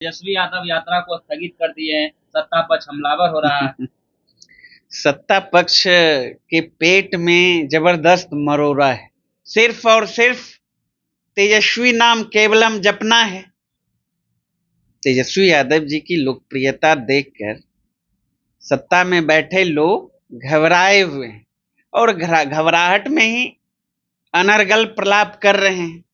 तेजस्वी यादव यात्रा को स्थगित कर दिए हैं। सत्ता पक्ष हमलावर हो रहा है। सत्ता पक्ष के पेट में जबरदस्त मरोड़ा है। सिर्फ और सिर्फ तेजस्वी नाम केवलम जपना है। तेजस्वी यादव जी की लोकप्रियता देखकर सत्ता में बैठे लोग घबराए हुए हैं और घबराहट में ही अनर्गल प्रलाप कर रहे हैं।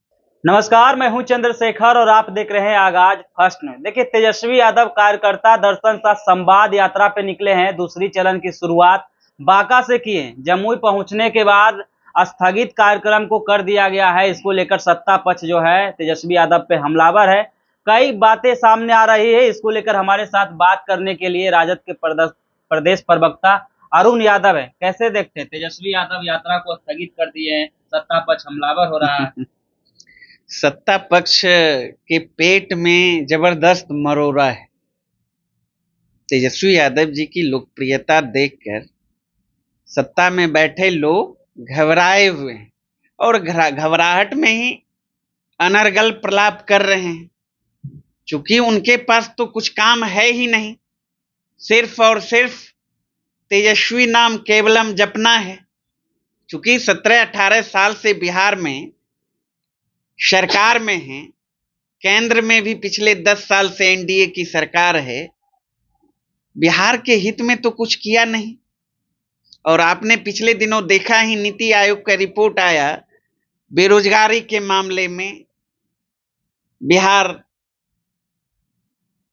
नमस्कार, मैं हूं चंद्रशेखर और आप देख रहे हैं आगाज फर्स्ट न्यूज। देखिए, तेजस्वी यादव कार्यकर्ता दर्शन साथ संवाद यात्रा पे निकले हैं। दूसरी चरण की शुरुआत बांका से किए। जमुई पहुंचने के बाद स्थगित कार्यक्रम को कर दिया गया है। इसको लेकर सत्ता पक्ष जो है तेजस्वी यादव पे हमलावर है। कई बातें सामने आ रही है। इसको लेकर हमारे साथ बात करने के लिए राजद के प्रदेश प्रवक्ता अरुण यादव है। कैसे देखते हैं? तेजस्वी यादव यात्रा को स्थगित कर दिए हैं। सत्ता पक्ष हमलावर हो रहा है। सत्ता पक्ष के पेट में जबरदस्त मरोड़ा है। तेजस्वी यादव जी की लोकप्रियता देखकर सत्ता में बैठे लोग घबराए हुए हैं और घबराहट में ही अनर्गल प्रलाप कर रहे हैं। चूंकि उनके पास तो कुछ काम है ही नहीं, सिर्फ और सिर्फ तेजस्वी नाम केवलम जपना है। चूंकि 17-18 साल से बिहार में सरकार में है, केंद्र में भी पिछले 10 साल से एनडीए की सरकार है। बिहार के हित में तो कुछ किया नहीं। और आपने पिछले दिनों देखा ही, नीति आयोग का रिपोर्ट आया, बेरोजगारी के मामले में बिहार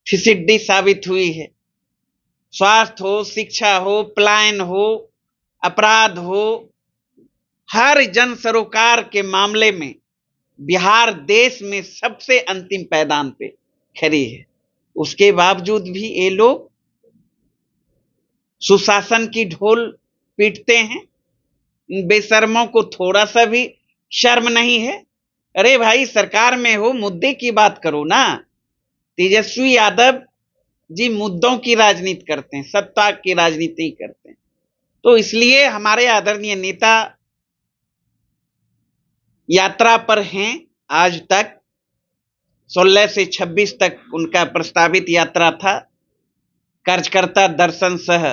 फिसिड्डी साबित हुई है। स्वास्थ्य हो, शिक्षा हो, पलायन हो, अपराध हो, हर जन सरोकार के मामले में बिहार देश में सबसे अंतिम पैदान पे खड़ी है। उसके बावजूद भी ये लोग सुशासन की ढोल पीटते हैं। इन बेशर्मों को थोड़ा सा भी शर्म नहीं है। अरे भाई, सरकार में हो, मुद्दे की बात करो ना। तेजस्वी यादव जी मुद्दों की राजनीति करते हैं, सत्ता की राजनीति करते हैं। तो इसलिए हमारे आदरणीय नेता यात्रा पर हैं। आज तक 16 से 26 तक उनका प्रस्तावित यात्रा था। कार्यकर्ता दर्शन सह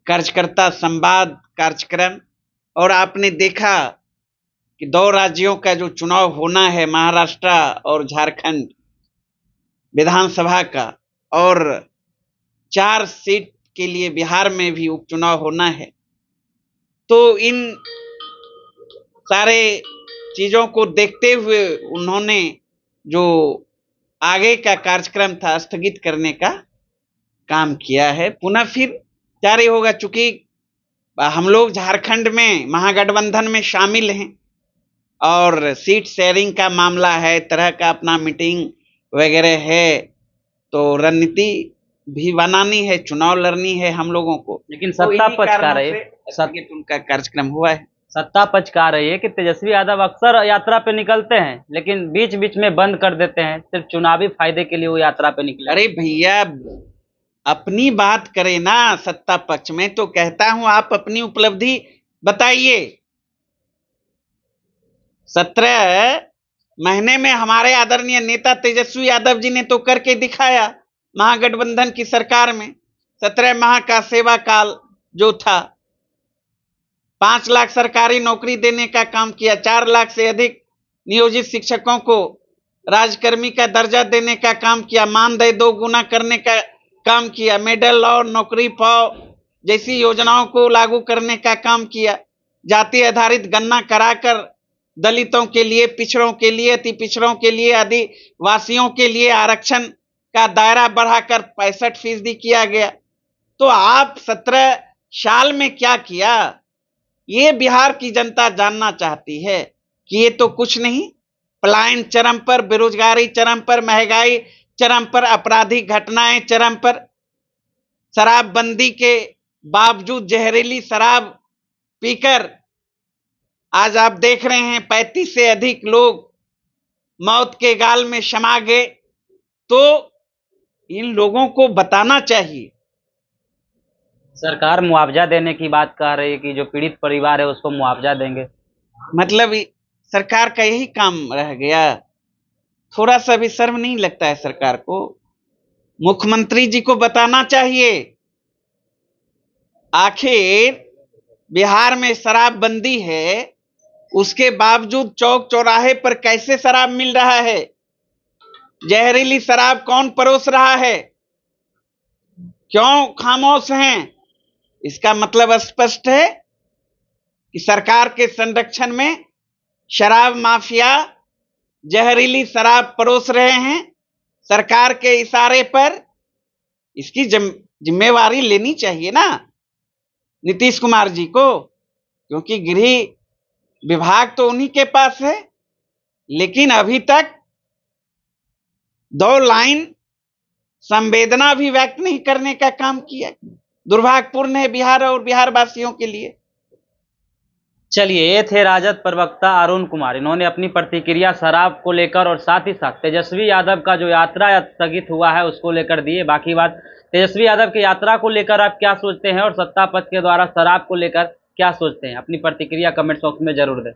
कार्यकर्ता संवाद कार्यक्रम। और आपने देखा कि 2 राज्यों का जो चुनाव होना है, महाराष्ट्र और झारखंड विधानसभा का, और 4 सीट के लिए बिहार में भी उपचुनाव होना है। तो इन सारे चीजों को देखते हुए उन्होंने जो आगे का कार्यक्रम था स्थगित करने का काम किया है। पुनः फिर जारी होगा। चूंकि हम लोग झारखंड में महागठबंधन में शामिल हैं और सीट शेयरिंग का मामला है, तरह का अपना मीटिंग वगैरह है, तो रणनीति भी बनानी है, चुनाव लड़नी है हम लोगों को। लेकिन सत्ता पक्ष का रहे, उनका कार्यक्रम हुआ है। सत्ता पक्ष का रही है कि तेजस्वी यादव अक्सर यात्रा पे निकलते हैं, लेकिन बीच बीच में बंद कर देते हैं। सिर्फ चुनावी फायदे के लिए वो यात्रा पे निकले। अरे भैया, अपनी बात करें ना। सत्ता पक्ष में तो कहता हूं, आप अपनी उपलब्धि बताइए। 17 महीने में हमारे आदरणीय नेता तेजस्वी यादव जी ने तो करके दिखाया। महागठबंधन की सरकार में 17 माह का सेवा काल जो था, 5 लाख सरकारी नौकरी देने का काम किया, 4 लाख से अधिक नियोजित शिक्षकों को राजकर्मी का दर्जा देने का काम किया, मानदेय 2 गुना करने का काम किया, मेडल और नौकरी पाओ जैसी योजनाओं को लागू करने का काम किया, जाति आधारित गणना कराकर दलितों के लिए, पिछड़ों के लिए, अति पिछड़ों के लिए, आदिवासियों के लिए आरक्षण का दायरा बढ़ाकर 65% किया गया। तो आप 17 साल में क्या किया, ये बिहार की जनता जानना चाहती है। कि ये तो कुछ नहीं। पलायन चरम पर, बेरोजगारी चरम पर, महंगाई चरम पर, आपराधिक घटनाएं चरम पर, शराबबंदी के बावजूद जहरीली शराब पीकर आज आप देख रहे हैं 35 से अधिक लोग मौत के गाल में समा गए। तो इन लोगों को बताना चाहिए। सरकार मुआवजा देने की बात कर रही है कि जो पीड़ित परिवार है उसको मुआवजा देंगे। मतलब सरकार का यही काम रह गया। थोड़ा सा भी शर्म नहीं लगता है सरकार को? मुख्यमंत्री जी को बताना चाहिए। आखिर बिहार में शराबबंदी है, उसके बावजूद चौक चौराहे पर कैसे शराब मिल रहा है? जहरीली शराब कौन परोस रहा है? क्यों खामोश हैं? इसका मतलब स्पष्ट है कि सरकार के संरक्षण में शराब माफिया जहरीली शराब परोस रहे हैं। सरकार के इशारे पर इसकी जिम्मेवारी लेनी चाहिए ना नीतीश कुमार जी को, क्योंकि गृह विभाग तो उन्हीं के पास है, लेकिन अभी तक 2 लाइन संवेदना भी व्यक्त नहीं करने का काम किया। दुर्भाग्यपूर्ण है बिहार और बिहार वासियों के लिए। चलिए, ये थे राजद प्रवक्ता अरुण कुमार। इन्होंने अपनी प्रतिक्रिया शराब को लेकर और साथ ही साथ तेजस्वी यादव का जो यात्रा स्थगित हुआ है उसको लेकर दिए। बाकी बात तेजस्वी यादव की यात्रा को लेकर आप क्या सोचते हैं और सत्ता पक्ष के द्वारा शराब को लेकर क्या सोचते हैं? अपनी प्रतिक्रिया कमेंट बॉक्स में जरूर दें।